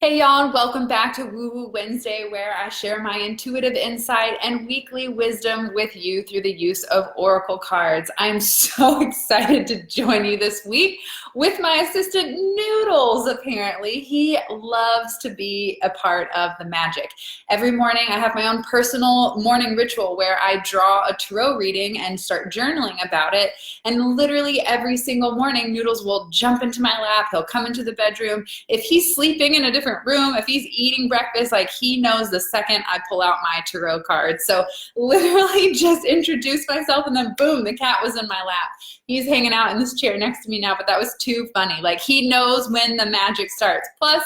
Hey y'all, and welcome back to Woo Woo Wednesday, where I share my intuitive insight and weekly wisdom with you through the use of oracle cards. I'm so excited to join you this week with my assistant Noodles. Apparently, he loves to be a part of the magic. Every morning, I have my own personal morning ritual where I draw a tarot reading and start journaling about it. And literally every single morning, Noodles will jump into my lap. He'll come into the bedroom. If he's sleeping in a different room, if he's eating breakfast, like he knows the second I pull out my tarot cards. So literally just introduced myself and then boom, the cat was in my lap. He's hanging out in this chair next to me now, but that was too funny. Like he knows when the magic starts. Plus,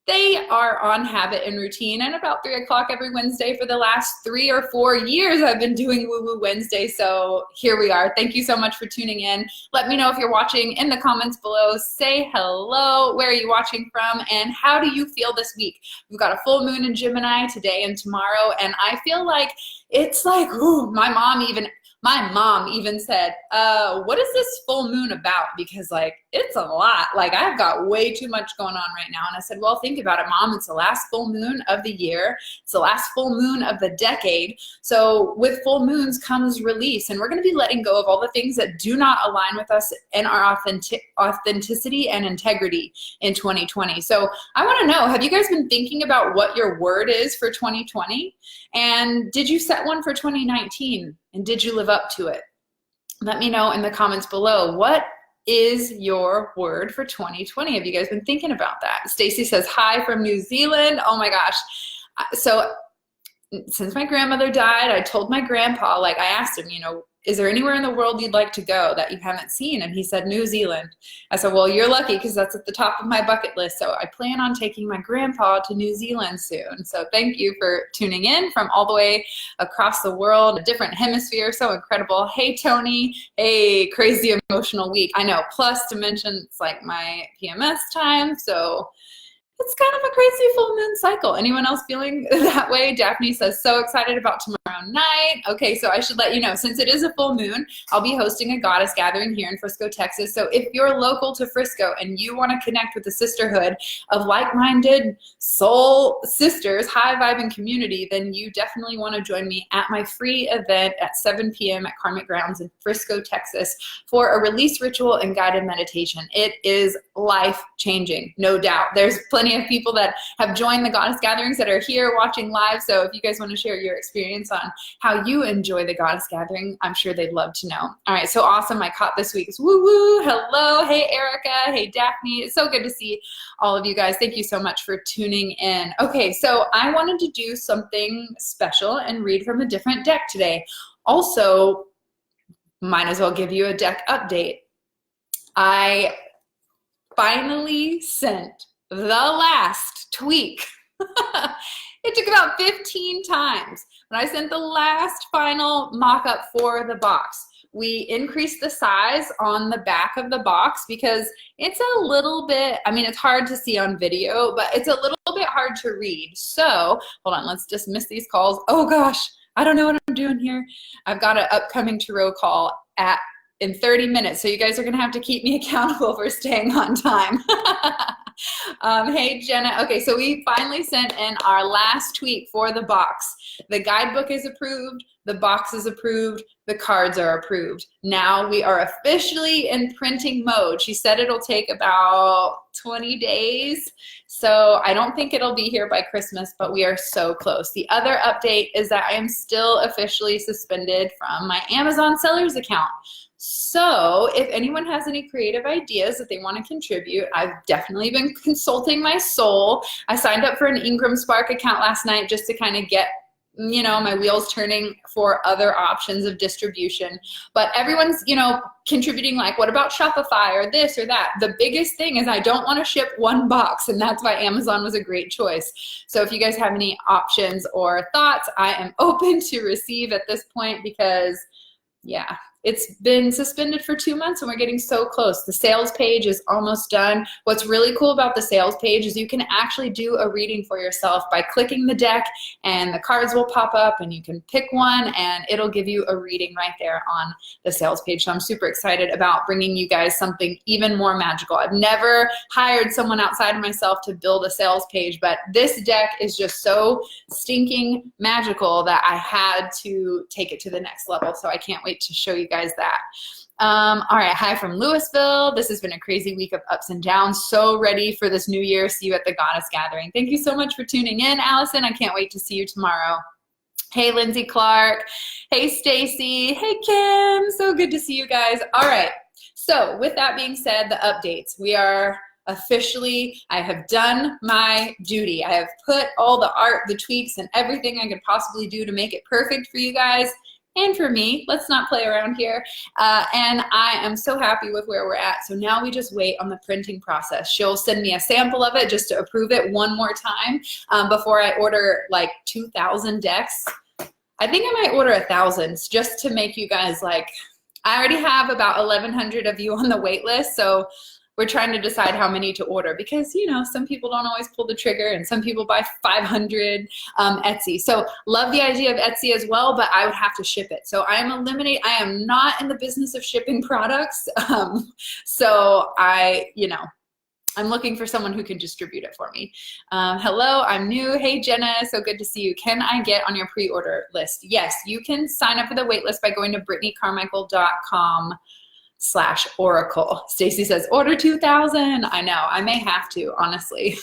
they are on habit and routine, and about 3 o'clock every Wednesday for the last 3 or 4 years I've been doing Woo Woo Wednesday, so here we are. Thank you so much for tuning in. Let me know if you're watching in the comments below. Say hello, where are you watching from, and how do you feel this week? We've got a full moon in Gemini today and tomorrow, and I feel like it's like, ooh, my mom even said, what is this full moon about? Because like, it's a lot. Like I've got way too much going on right now. And I said, well, think about it, Mom. It's the last full moon of the year. It's the last full moon of the decade. So with full moons comes release. And we're going to be letting go of all the things that do not align with us and our authenticity and integrity in 2020. So I want to know, have you guys been thinking about what your word is for 2020? And did you set one for 2019? And did you live up to it? Let me know in the comments below. What is your word for 2020? Have you guys been thinking about that? Stacy says, hi from New Zealand. Oh my gosh. So since my grandmother died, I told my grandpa, like I asked him, is there anywhere in the world you'd like to go that you haven't seen? And he said, New Zealand. I said, well, you're lucky because that's at the top of my bucket list. So I plan on taking my grandpa to New Zealand soon. So thank you for tuning in from all the way across the world, a different hemisphere. So incredible. Hey, Tony. Hey, crazy emotional week. I know. Plus to mention, it's like my PMS time. So it's kind of a crazy full moon cycle. Anyone else feeling that way? Daphne says, so excited about tomorrow night. Okay, so I should let you know, since it is a full moon, I'll be hosting a goddess gathering here in Frisco, Texas. So if you're local to Frisco and you want to connect with the sisterhood of like-minded soul sisters, high vibing community, then you definitely want to join me at my free event at 7 p.m. at Karmic Grounds in Frisco, Texas for a release ritual and guided meditation. It is life-changing, no doubt. There's plenty of people that have joined the goddess gatherings that are here watching live. So if you guys want to share your experience on how you enjoy the goddess gathering, I'm sure they'd love to know. All right, so awesome. I caught this week's woo woo. Hello. Hey, Erica. Hey, Daphne. It's so good to see all of you guys. Thank you so much for tuning in. Okay, so I wanted to do something special and read from a different deck today. Also, might as well give you a deck update. I finally sent the last tweak. It took about 15 times. When I sent the last final mock-up for the box, we increased the size on the back of the box because it's a little bit, I mean, it's hard to see on video, but it's a little bit hard to read. So, hold on, let's dismiss these calls. Oh gosh, I don't know what I'm doing here. I've got an upcoming tarot call in 30 minutes, so you guys are gonna have to keep me accountable for staying on time. Hey, Jenna. Okay, so we finally sent in our last tweak for the box. The guidebook is approved, the box is approved, the cards are approved. Now we are officially in printing mode. She said it'll take about 20 days, so I don't think it'll be here by Christmas, but we are so close. The other update is that I am still officially suspended from my Amazon sellers account. So if anyone has any creative ideas that they want to contribute, I've definitely been consulting my soul. I signed up for an Ingram Spark account last night just to kind of get, my wheels turning for other options of distribution. But everyone's, contributing like, what about Shopify or this or that? The biggest thing is I don't want to ship one box, and that's why Amazon was a great choice. So if you guys have any options or thoughts, I am open to receive at this point because, yeah, it's been suspended for 2 months and we're getting so close. The sales page is almost done. What's really cool about the sales page is you can actually do a reading for yourself by clicking the deck, and the cards will pop up and you can pick one and it'll give you a reading right there on the sales page. So I'm super excited about bringing you guys something even more magical. I've never hired someone outside of myself to build a sales page, but this deck is just so stinking magical that I had to take it to the next level. So I can't wait to show you guys that. All right, hi from Louisville. This has been a crazy week of ups and downs. So ready for this new year. See you at the Goddess Gathering. Thank you so much for tuning in, Allison. I can't wait to see you tomorrow. Hey, Lindsay Clark. Hey, Stacy. Hey, Kim. So good to see you guys. All right, so with that being said, the updates. We are officially, I have done my duty. I have put all the art, the tweaks, and everything I could possibly do to make it perfect for you guys and for me. Let's not play around here. And I am so happy with where we're at. So now we just wait on the printing process. She'll send me a sample of it just to approve it one more time before I order like 2,000 decks. I think I might order 1,000 just to make you guys like, I already have about 1,100 of you on the wait list. So we're trying to decide how many to order because, you know, some people don't always pull the trigger and some people buy 500 Etsy. So love the idea of Etsy as well, but I would have to ship it. So I am not in the business of shipping products. So I'm looking for someone who can distribute it for me. Hello, I'm new. Hey, Jenna, so good to see you. Can I get on your pre-order list? Yes, you can sign up for the wait list by going to BrittanyCarmichael.com/oracle. Stacy says, order 2,000. I know, I may have to, honestly.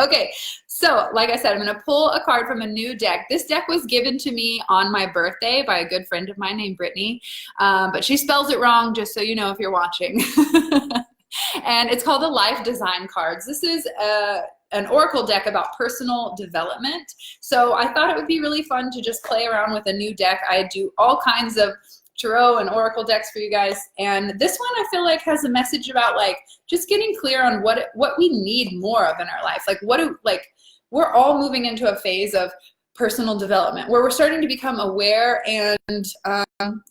Okay, so like I said, I'm gonna pull a card from a new deck. This deck was given to me on my birthday by a good friend of mine named Brittany, but she spells it wrong, just so you know if you're watching. And it's called the Life Design Cards. This is an oracle deck about personal development. So I thought it would be really fun to just play around with a new deck. I do all kinds of tarot and oracle decks for you guys, and this one I feel like has a message about like just getting clear on what we need more of in our life. Like we're all moving into a phase of personal development where we're starting to become aware and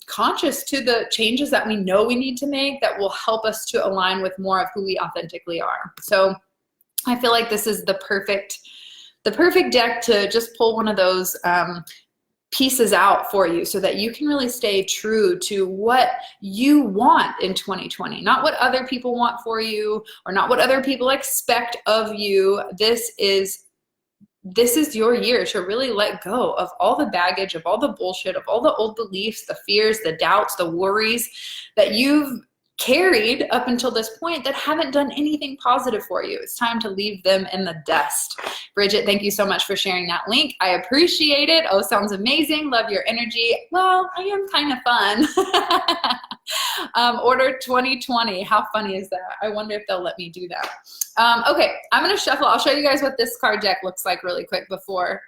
conscious to the changes that we know we need to make that will help us to align with more of who we authentically are. So I feel like this is the perfect deck to just pull one of those pieces out for you so that you can really stay true to what you want in 2020, not what other people want for you or not what other people expect of you. This is your year to really let go of all the baggage, of all the bullshit, of all the old beliefs, the fears, the doubts, the worries that you've carried up until this point that haven't done anything positive for you. It's time to leave them in the dust. Bridget, thank you so much for sharing that link. I appreciate it. Oh, sounds amazing. Love your energy. Well, I am kind of fun. Order 2020. How funny is that? I wonder if they'll let me do that. Okay, I'm going to shuffle. I'll show you guys what this card deck looks like really quick before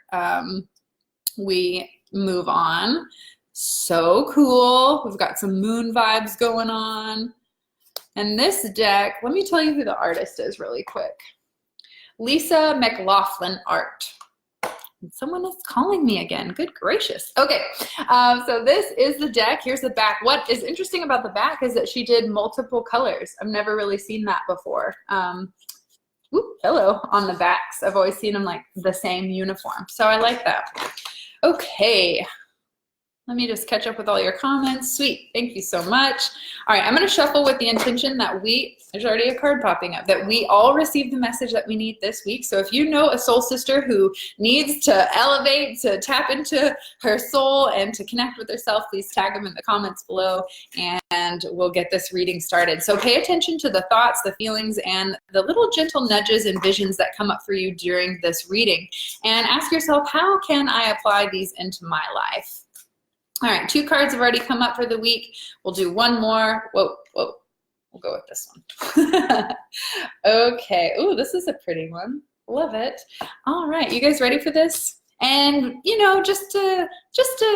we move on. So cool. We've got some moon vibes going on. And this deck, let me tell you who the artist is really quick. Lisa McLaughlin Art. Someone is calling me again. Good gracious. Okay, so this is the deck. Here's the back. What is interesting about the back is that she did multiple colors. I've never really seen that before. Hello on the backs. I've always seen them like the same uniform. So I like that. Okay. Let me just catch up with all your comments. Sweet, thank you so much. All right, I'm gonna shuffle with the intention that there's already a card popping up, that we all receive the message that we need this week. So if you know a soul sister who needs to elevate, to tap into her soul and to connect with herself, please tag them in the comments below and we'll get this reading started. So pay attention to the thoughts, the feelings, and the little gentle nudges and visions that come up for you during this reading. And ask yourself, how can I apply these into my life? All right, 2 cards have already come up for the week. We'll do one more. Whoa. We'll go with this one. Okay. Ooh, this is a pretty one. Love it. All right, you guys ready for this? And you know, just to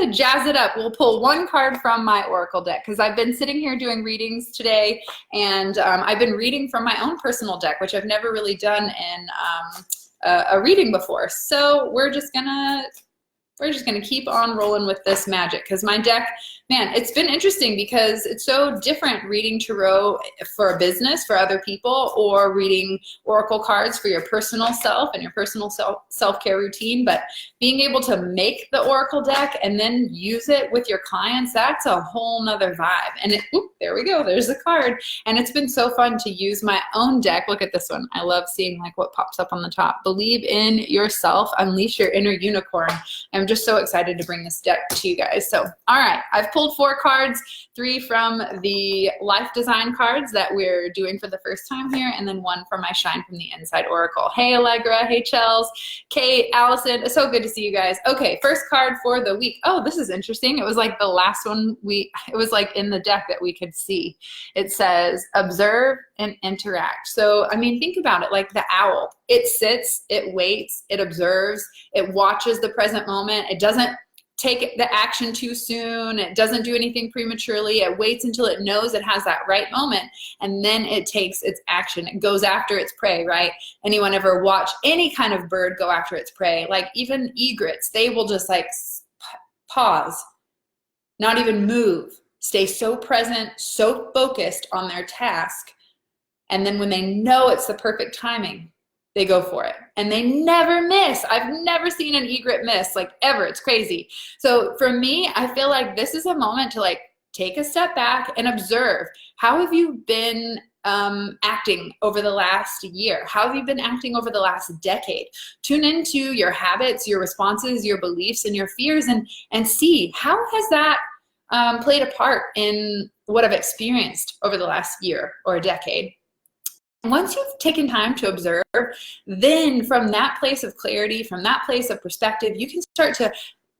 jazz it up, we'll pull 1 card from my oracle deck because I've been sitting here doing readings today, and I've been reading from my own personal deck, which I've never really done in a reading before. So we're just gonna keep on rolling with this magic because my deck Man, it's been interesting because it's so different reading tarot for a business, for other people, or reading oracle cards for your personal self and your personal self-care routine. But being able to make the oracle deck and then use it with your clients, that's a whole nother vibe. And there we go, there's the card. And it's been so fun to use my own deck. Look at this one. I love seeing like what pops up on the top. Believe in yourself, unleash your inner unicorn. I'm just so excited to bring this deck to you guys. So, all right, I've pulled 4 cards, 3 from the life design cards that we're doing for the first time here, and then 1 from my Shine from the Inside Oracle. Hey, Allegra. Hey, Chels. Kate, Allison. It's so good to see you guys. Okay, first card for the week. Oh, this is interesting. It was like the last one it was like in the deck that we could see. It says, observe and interact. So, I mean, think about it like the owl. It sits, it waits, it observes, it watches the present moment. It doesn't take the action too soon. It doesn't do anything prematurely. It waits until it knows it has that right moment, and then it takes its action. It goes after its prey, right? Anyone ever watch any kind of bird go after its prey? Like even egrets, they will just like pause, not even move, stay so present, so focused on their task. And then when they know it's the perfect timing, they go for it. And they never miss. I've never seen an egret miss, like ever. It's crazy. So for me, I feel like this is a moment to like take a step back and observe. How have you been acting over the last year? How have you been acting over the last decade? Tune into your habits, your responses, your beliefs, and your fears, and see how has that played a part in what I've experienced over the last year or a decade. Once you've taken time to observe, then from that place of clarity, from that place of perspective, you can start to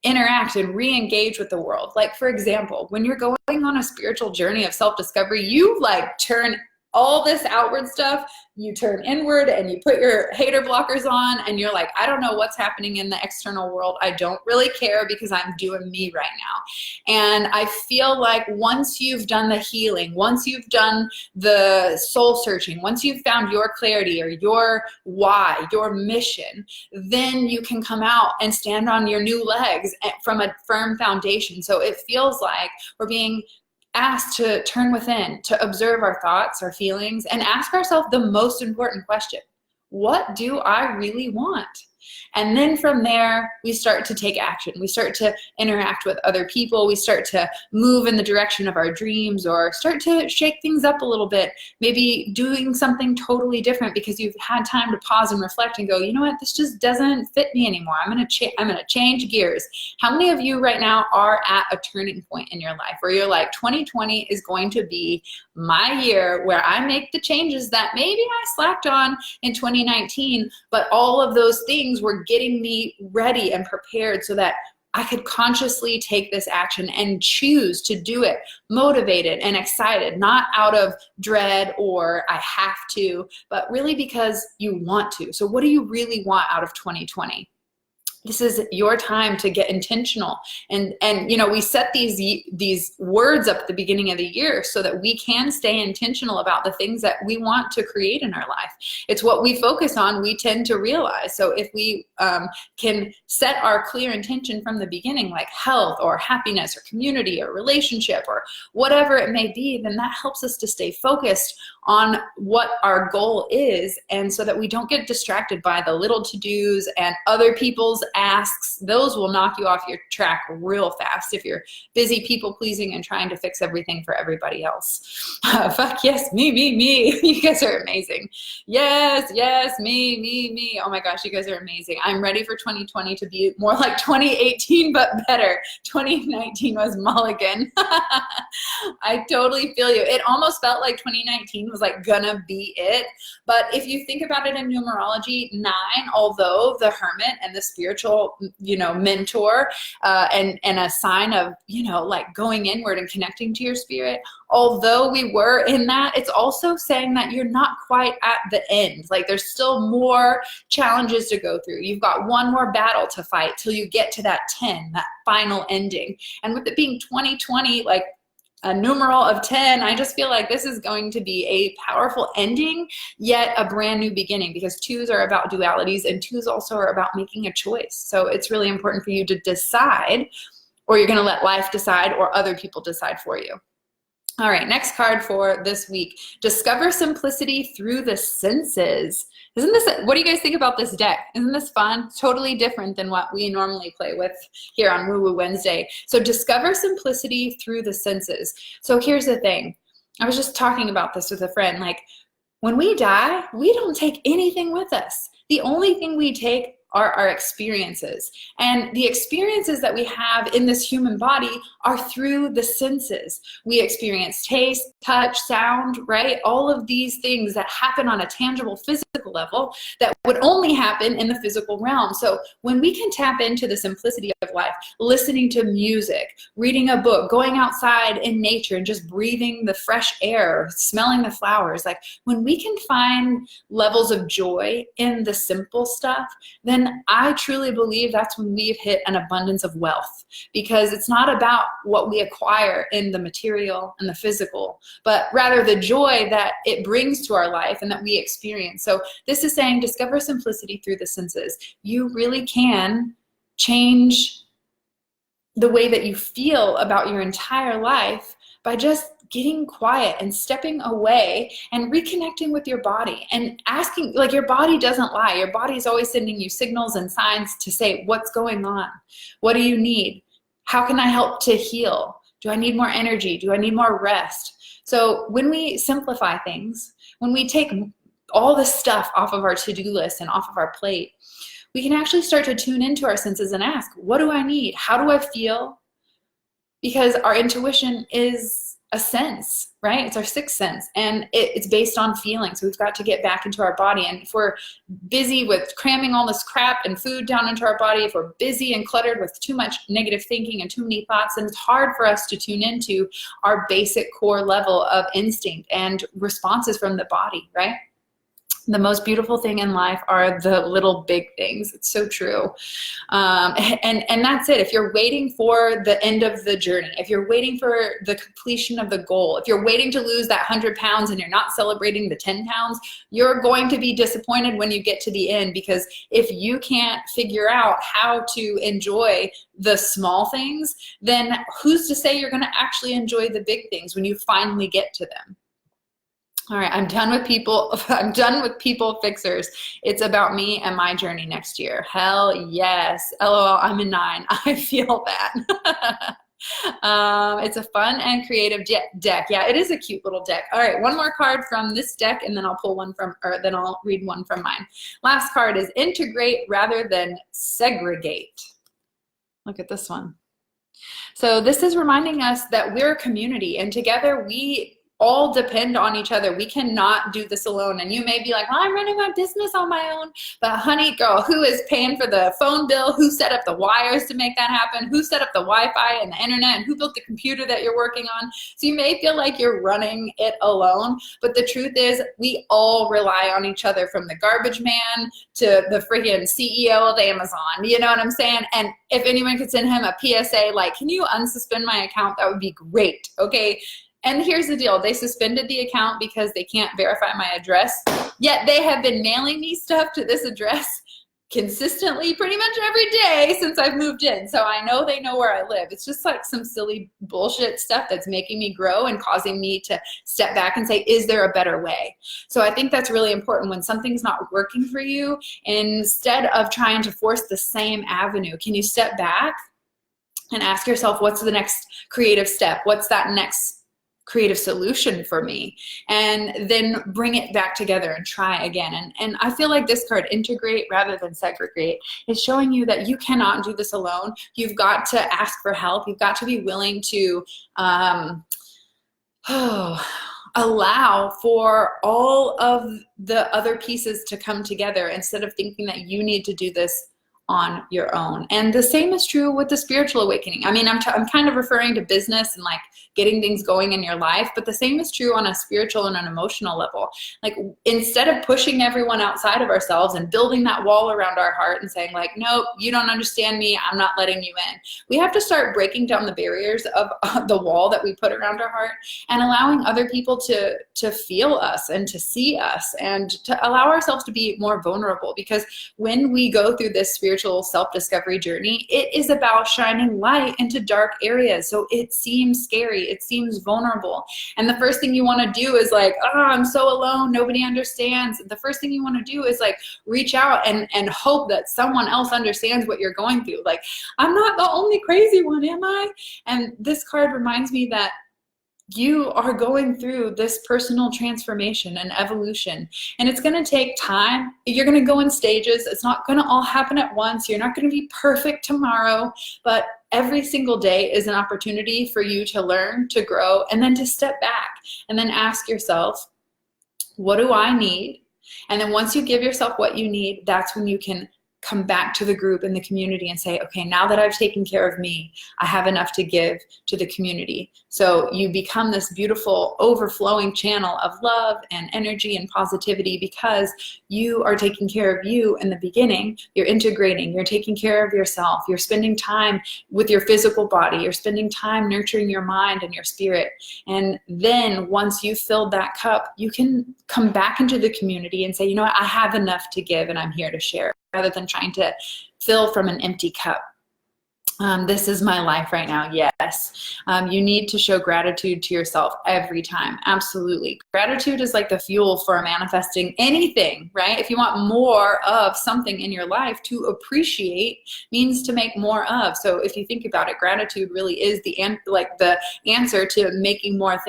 interact and re-engage with the world. Like, for example, when you're going on a spiritual journey of self-discovery, you like turn all this outward stuff, you turn inward and you put your hater blockers on and you're like, I don't know what's happening in the external world. I don't really care because I'm doing me right now. And I feel like once you've done the healing, once you've done the soul searching, once you've found your clarity or your why, your mission, then you can come out and stand on your new legs from a firm foundation. So it feels like we're being asked to turn within, to observe our thoughts, our feelings, and ask ourselves the most important question: what do I really want? And then from there, we start to take action. We start to interact with other people. We start to move in the direction of our dreams, or start to shake things up a little bit, maybe doing something totally different because you've had time to pause and reflect and go, you know what, this just doesn't fit me anymore. I'm gonna change gears. How many of you right now are at a turning point in your life where you're like, 2020 is going to be my year where I make the changes that maybe I slacked on in 2019, but all of those things were getting me ready and prepared so that I could consciously take this action and choose to do it motivated and excited, not out of dread or I have to, but really because you want to. So what do you really want out of 2020? This is your time to get intentional. And you know, we set these words up at the beginning of the year so that we can stay intentional about the things that we want to create in our life. It's what we focus on, we tend to realize. So if we can set our clear intention from the beginning, like health or happiness or community or relationship or whatever it may be, then that helps us to stay focused on what our goal is, and so that we don't get distracted by the little to-dos and other people's asks. Those will knock you off your track real fast if you're busy people-pleasing and trying to fix everything for everybody else. Fuck yes, me. You guys are amazing. Yes, me. Oh my gosh, you guys are amazing. I'm ready for 2020 to be more like 2018, but better. 2019 was mulligan. I totally feel you. It almost felt like 2019 was like gonna be it. But if you think about it in numerology, 9, although the hermit and the spiritual, mentor, and a sign of, like going inward and connecting to your spirit, although we were in that, it's also saying that you're not quite at the end. Like there's still more challenges to go through. You've got one more battle to fight till you get to that 10, that final ending. And with it being 2020, like a numeral of 10, I just feel like this is going to be a powerful ending, yet a brand new beginning, because 2s are about dualities and 2s also are about making a choice. So it's really important for you to decide or you're going to let life decide or other people decide for you. All right, next card for this week. Discover simplicity through the senses. Isn't this, what do you guys think about this deck? Isn't this fun? Totally different than what we normally play with here on Woo Woo Wednesday. So discover simplicity through the senses. So here's the thing. I was just talking about this with a friend. Like, when we die, we don't take anything with us. The only thing we take are our experiences. And the experiences that we have in this human body are through the senses. We experience taste, touch, sound, right? All of these things that happen on a tangible physical level that would only happen in the physical realm. So when we can tap into the simplicity of life, listening to music, reading a book, going outside in nature and just breathing the fresh air, smelling the flowers, like when we can find levels of joy in the simple stuff, then I truly believe that's when we've hit an abundance of wealth, because it's not about what we acquire in the material and the physical, but rather the joy that it brings to our life and that we experience. So this is saying discover simplicity through the senses. You really can change the way that you feel about your entire life by just getting quiet and stepping away and reconnecting with your body and asking, like, your body doesn't lie. Your body is always sending you signals and signs to say, what's going on? What do you need? How can I help to heal? Do I need more energy? Do I need more rest? So when we simplify things, when we take all the stuff off of our to-do list and off of our plate, we can actually start to tune into our senses and ask, what do I need? How do I feel? Because our intuition is a sense, right? It's our sixth sense, and it's based on feeling. So we've got to get back into our body. And if we're busy with cramming all this crap and food down into our body, if we're busy and cluttered with too much negative thinking and too many thoughts, then it's hard for us to tune into our basic core level of instinct and responses from the body, right? The most beautiful thing in life are the little big things. It's so true. And that's it. If you're waiting for the end of the journey, if you're waiting for the completion of the goal, if you're waiting to lose that 100 pounds and you're not celebrating the 10 pounds, you're going to be disappointed when you get to the end, because if you can't figure out how to enjoy the small things, then who's to say you're going to actually enjoy the big things when you finally get to them? All right, I'm done with people. I'm done with people fixers. It's about me and my journey next year. Hell yes. LOL, I'm a 9. I feel that. It's a fun and creative deck. Yeah, it is a cute little deck. All right, one more card from this deck, and then I'll pull one from, or then I'll read one from mine. Last card is integrate rather than segregate. Look at this one. So this is reminding us that we're a community, and together we all depend on each other. We cannot do this alone. And you may be like, well, I'm running my business on my own. But honey, girl, who is paying for the phone bill? Who set up the wires to make that happen? Who set up the Wi-Fi and the internet? And who built the computer that you're working on? So you may feel like you're running it alone. But the truth is, we all rely on each other, from the garbage man to the freaking CEO of Amazon. You know what I'm saying? And if anyone could send him a PSA, like, can you unsuspend my account? That would be great. Okay. And here's the deal. They suspended the account because they can't verify my address. Yet they have been mailing me stuff to this address consistently pretty much every day since I've moved in. So I know they know where I live. It's just like some silly bullshit stuff that's making me grow and causing me to step back and say, is there a better way? So I think that's really important. When something's not working for you, instead of trying to force the same avenue, can you step back and ask yourself, what's the next creative step? What's that next creative solution for me? And then bring it back together and try again. And I feel like this card, integrate rather than segregate, is showing you that you cannot do this alone. You've got to ask for help. You've got to be willing to allow for all of the other pieces to come together, instead of thinking that you need to do this on your own. And the same is true with the spiritual awakening. I mean, I'm kind of referring to business and like getting things going in your life, but the same is true on a spiritual and an emotional level. Like, instead of pushing everyone outside of ourselves and building that wall around our heart and saying like, nope, you don't understand me, I'm not letting you in, we have to start breaking down the barriers of the wall that we put around our heart, and allowing other people to feel us and to see us, and to allow ourselves to be more vulnerable. Because when we go through this spiritual spiritual self-discovery journey, it is about shining light into dark areas. So it seems scary, it seems vulnerable. And the first thing you want to do is like, oh, I'm so alone, nobody understands. The first thing you want to do is like reach out and hope that someone else understands what you're going through. Like, I'm not the only crazy one, am I? And this card reminds me that you are going through this personal transformation and evolution, and it's going to take time. You're going to go in stages. It's not going to all happen at once. You're not going to be perfect tomorrow, but every single day is an opportunity for you to learn, to grow, and then to step back and then ask yourself, what do I need? And then once you give yourself what you need, that's when you can come back to the group and the community and say, okay, now that I've taken care of me, I have enough to give to the community. So you become this beautiful overflowing channel of love and energy and positivity because you are taking care of you in the beginning. You're integrating, you're taking care of yourself, you're spending time with your physical body, you're spending time nurturing your mind and your spirit. And then once you've filled that cup, you can come back into the community and say, you know what, I have enough to give and I'm here to share, rather than trying to fill from an empty cup. This is my life right now. Yes. You need to show gratitude to yourself every time. Absolutely. Gratitude is like the fuel for manifesting anything, right? If you want more of something in your life, to appreciate means to make more of. So if you think about it, gratitude really is the answer to making more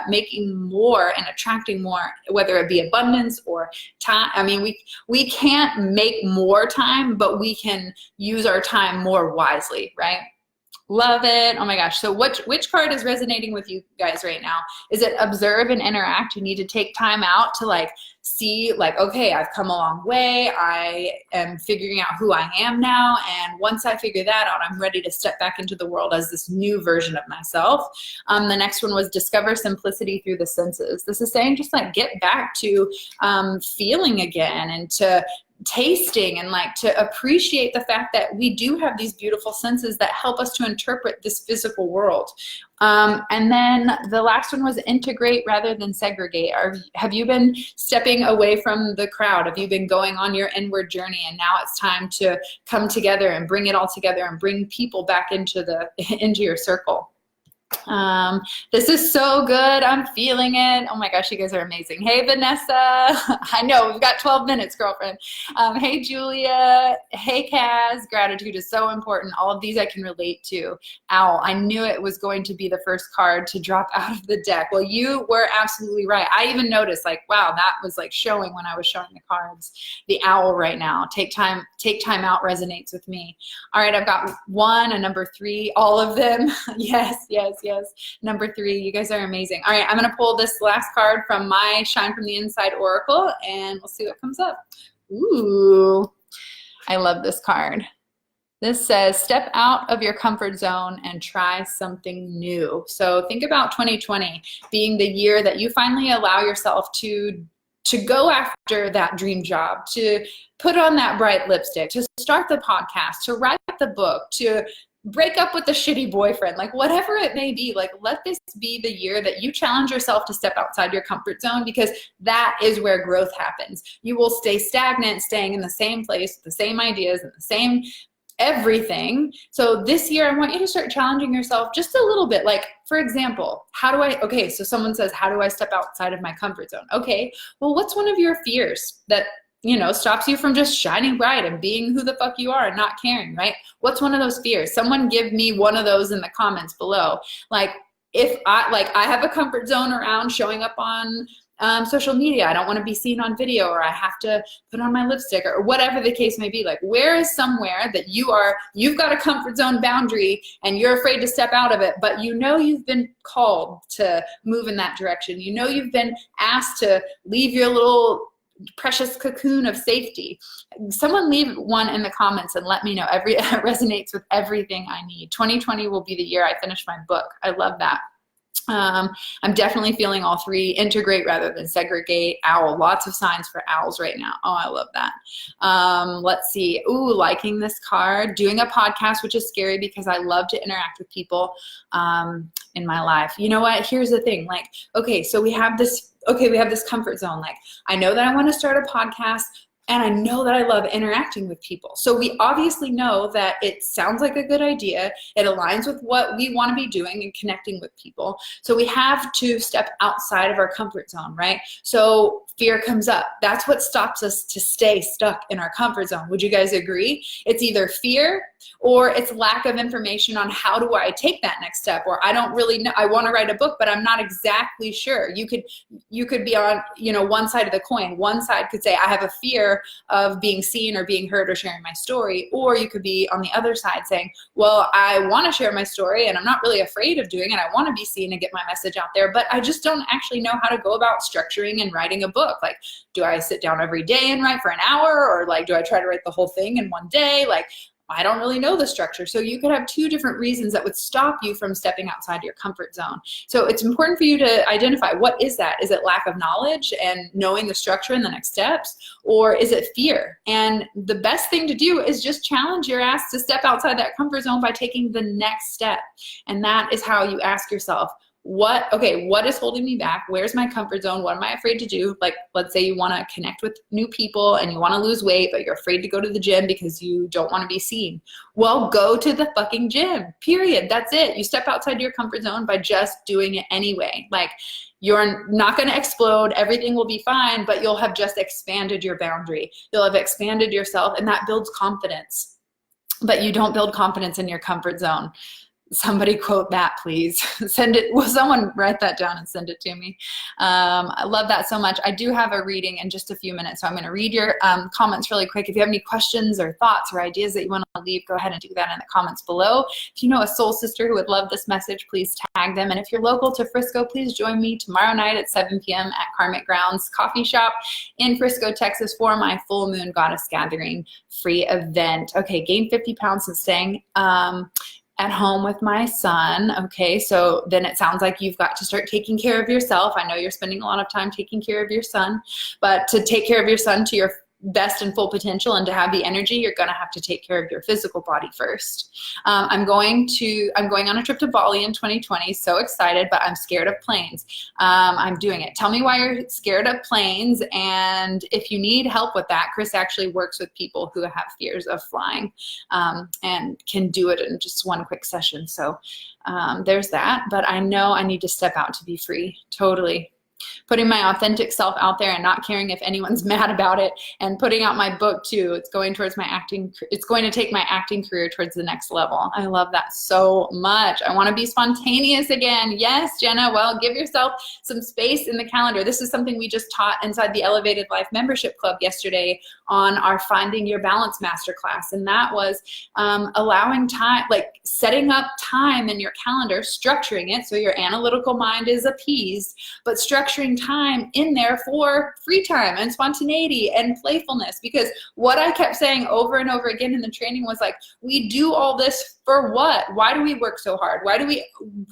making more and attracting more, whether it be abundance or time. I mean, we can't make more time, but we can use our time more wisely, right? Love it. Oh my gosh. So which card is resonating with you guys right now? Is it observe and interact? You need to take time out to like see like, okay, I've come a long way. I am figuring out who I am now. And once I figure that out, I'm ready to step back into the world as this new version of myself. The next one was discover simplicity through the senses. This is saying just like get back to feeling again and to tasting and like to appreciate the fact that we do have these beautiful senses that help us to interpret this physical world. And then the last one was integrate rather than segregate. Have you been stepping away from the crowd? Have you been going on your inward journey and now it's time to come together and bring it all together and bring people back into your circle? This is so good. I'm feeling it. Oh my gosh, you guys are amazing. Hey, Vanessa. I know we've got 12 minutes, girlfriend. Hey, Julia. Hey, Kaz. Gratitude is so important. All of these I can relate to. Owl. I knew it was going to be the first card to drop out of the deck. Well, you were absolutely right. I even noticed like, wow, that was like showing when I was showing the cards. The owl right now. Take time out resonates with me. All right, I've got one, a number 3, all of them. Yes, yes, yes. Number 3, you guys are amazing. All right, I'm going to pull this last card from my Shine from the Inside Oracle, and we'll see what comes up. Ooh, I love this card. This says, step out of your comfort zone and try something new. So think about 2020 being the year that you finally allow yourself to go after that dream job, to put on that bright lipstick, to start the podcast, to write the book, to break up with the shitty boyfriend, like whatever it may be, like let this be the year that you challenge yourself to step outside your comfort zone, because that is where growth happens. You will stay stagnant, staying in the same place, the same ideas and the same everything. So this year, I want you to start challenging yourself just a little bit. Like, for example, okay, so someone says, how do I step outside of my comfort zone? Okay, well, what's one of your fears that stops you from just shining bright and being who the fuck you are and not caring, right? What's one of those fears? Someone give me one of those in the comments below. Like, if I have a comfort zone around showing up on social media. I don't want to be seen on video, or I have to put on my lipstick, or whatever the case may be. Like, where is somewhere that you've got a comfort zone boundary and you're afraid to step out of it, but you've been called to move in that direction. You've been asked to leave your little precious cocoon of safety. Someone leave one in the comments and let me know. It resonates with everything I need. 2020 will be the year I finish my book. I love that. I'm definitely feeling all 3. Integrate rather than segregate. Owl. Lots of signs for owls right now. Oh, I love that. Let's see. Ooh, liking this card. Doing a podcast, which is scary because I love to interact with people in my life. You know what? Here's the thing. Like, okay, so we have this comfort zone. Like, I know that I want to start a podcast, And I know that I love interacting with people. So we obviously know that it sounds like a good idea. It aligns with what we want to be doing and connecting with people. So we have to step outside of our comfort zone, right? So fear comes up. That's what stops us to stay stuck in our comfort zone. Would you guys agree? It's either fear or it's lack of information on how do I take that next step, or I don't really know. I want to write a book, but I'm not exactly sure. You could be on, one side of the coin. One side could say, I have a fear of being seen or being heard or sharing my story. Or you could be on the other side saying, well, I want to share my story and I'm not really afraid of doing it. I want to be seen and get my message out there, but I just don't actually know how to go about structuring and writing a book. Like, do I sit down every day and write for an hour? Or like, do I try to write the whole thing in one day? Like, I don't really know the structure. So you could have two different reasons that would stop you from stepping outside your comfort zone. So it's important for you to identify, what is that? Is it lack of knowledge and knowing the structure and the next steps? Or is it fear? And the best thing to do is just challenge your ass to step outside that comfort zone by taking the next step. And that is how you ask yourself, what is holding me back? Where's my comfort zone? What am I afraid to do? Like, let's say you want to connect with new people and you want to lose weight, but you're afraid to go to the gym because you don't want to be seen. Well, go to the fucking gym, period. That's it. You step outside your comfort zone by just doing it anyway. Like, you're not going to explode. Everything will be fine, but you'll have just expanded your boundary. You'll have expanded yourself, and that builds confidence. But you don't build confidence in your comfort zone. Somebody quote that, please. Send it. Will someone write that down and send it to me? I love that so much. I do have a reading in just a few minutes, so I'm going to read your comments really quick. If you have any questions or thoughts or ideas that you want to leave, go ahead and do that in the comments below. If you know a soul sister who would love this message, please tag them. And if you're local to Frisco, please join me tomorrow night at 7 p.m. at Karmic Grounds Coffee Shop in Frisco, Texas for my Full Moon Goddess Gathering free event. Okay, gained 50 pounds since staying at home with my son. Okay, so then it sounds like you've got to start taking care of yourself. I know you're spending a lot of time taking care of your son, but to take care of your son to your best and full potential and to have the energy, you're going to have to take care of your physical body first. I'm going on a trip to Bali in 2020. So excited, but I'm scared of planes. I'm doing it. Tell me why you're scared of planes. And if you need help with that, Chris actually works with people who have fears of flying and can do it in just one quick session. So there's that, but I know I need to step out to be free. Totally. Putting my authentic self out there and not caring if anyone's mad about it, and putting out my book too. It's going towards my acting. It's going to take my acting career towards the next level. I love that so much. I want to be spontaneous again. Yes, Jenna. Well, give yourself some space in the calendar. This is something we just taught inside the Elevated Life Membership Club yesterday on our Finding Your Balance Masterclass. And that was allowing time, like setting up time in your calendar, structuring it so your analytical mind is appeased, but structuring time in there for free time and spontaneity and playfulness. Because what I kept saying over and over again in the training was like, we do all this for what? Why do we work so hard? Why do we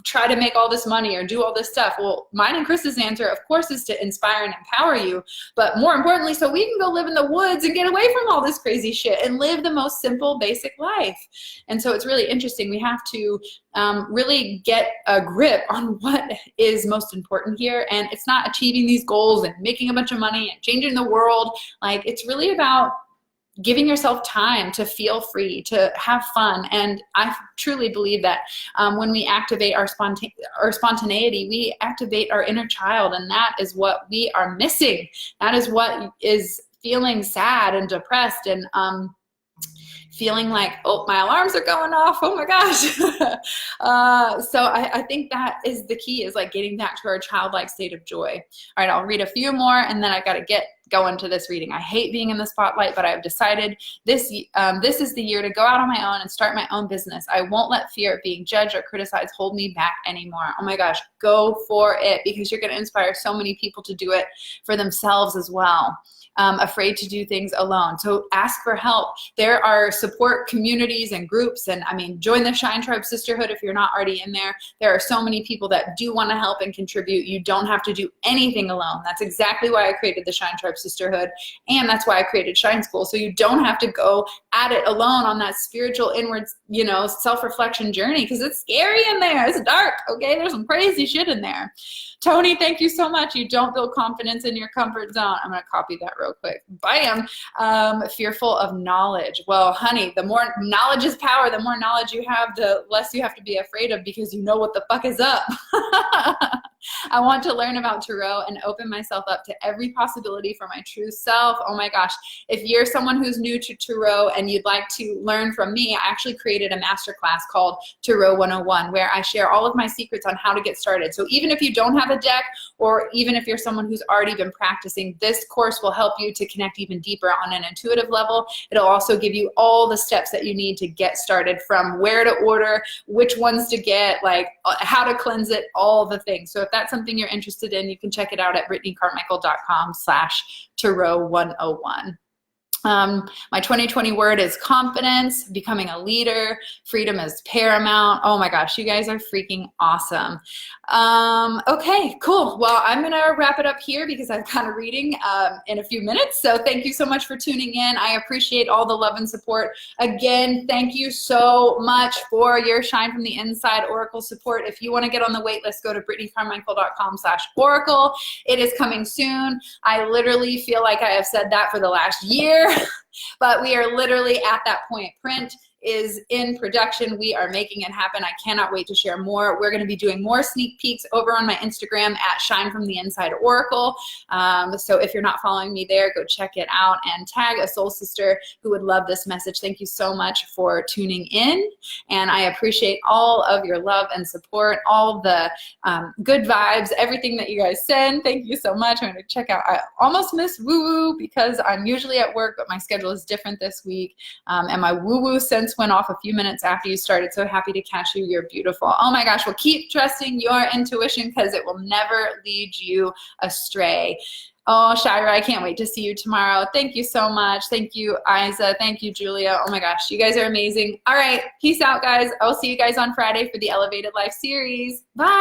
try to make all this money or do all this stuff? Well, mine and Chris's answer, of course, is to inspire and empower you, but more importantly, so we can go live in the woods and get away from all this crazy shit and live the most simple, basic life. And so it's really interesting. We have to really get a grip on what is most important here. And it's not achieving these goals and making a bunch of money and changing the world. Like, it's really about giving yourself time to feel free, to have fun. And I truly believe that when we activate our spontaneity, we activate our inner child, and that is what we are missing. That is what is feeling sad and depressed and feeling like, oh, my alarms are going off, oh my gosh. So I think that is the key, is like getting back to our childlike state of joy. All right, I'll read a few more and then I got to get going to this reading. I hate being in the spotlight, but I've decided this is the year to go out on my own and start my own business. I won't let fear of being judged or criticized hold me back anymore. Oh my gosh, go for it, because you're going to inspire so many people to do it for themselves as well. Afraid to do things alone. So ask for help. There are support communities and groups, and I mean, join the Shine Tribe Sisterhood if you're not already in there. There are so many people that do want to help and contribute. You don't have to do anything alone. That's exactly why I created the Shine Tribe Sisterhood, and that's why I created Shine School. So you don't have to go at it alone on that spiritual inward, self-reflection journey, because it's scary in there. It's dark, okay? There's some crazy shit in there. Tony, thank you so much. You don't build confidence in your comfort zone. I'm going to copy that real quick. Bam. Fearful of knowledge. Well, honey, the more knowledge is power. The more knowledge you have, the less you have to be afraid of, because you know what the fuck is up. I want to learn about Tarot and open myself up to every possibility for my true self. Oh my gosh. If you're someone who's new to Tarot and you'd like to learn from me, I actually created a masterclass called Tarot 101, where I share all of my secrets on how to get started. So even if you don't have a deck, or even if you're someone who's already been practicing, this course will help you to connect even deeper on an intuitive level. It'll also give you all the steps that you need to get started, from where to order, which ones to get, like how to cleanse it, all the things. So if that's something you're interested in, you can check it out at BritneyCarmichael.com/Tarot101. My 2020 word is confidence, becoming a leader, freedom is paramount. Oh my gosh, you guys are freaking awesome. Okay, cool. Well, I'm gonna wrap it up here because I've got a reading in a few minutes. So thank you so much for tuning in. I appreciate all the love and support. Again, thank you so much for your Shine from the Inside Oracle support. If you want to get on the wait list, go to BritneyCarmichael.com/Oracle. It is coming soon. I literally feel like I have said that for the last year. But we are literally at that point. Print is in production. We are making it happen. I cannot wait to share more. We're going to be doing more sneak peeks over on my Instagram at Shine from the Inside Oracle. So if you're not following me there, go check it out and tag a soul sister who would love this message. Thank you so much for tuning in. And I appreciate all of your love and support, all the good vibes, everything that you guys send. Thank you so much. I'm going to check out. I almost miss woo-woo because I'm usually at work, but my schedule is different this week. And my woo-woo sense went off a few minutes after you started. So happy to catch you. You're beautiful. Oh my gosh. Well, keep trusting your intuition because it will never lead you astray. Oh, Shira, I can't wait to see you tomorrow. Thank you so much. Thank you, Isa. Thank you, Julia. Oh my gosh. You guys are amazing. All right. Peace out, guys. I'll see you guys on Friday for the Elevated Life series. Bye.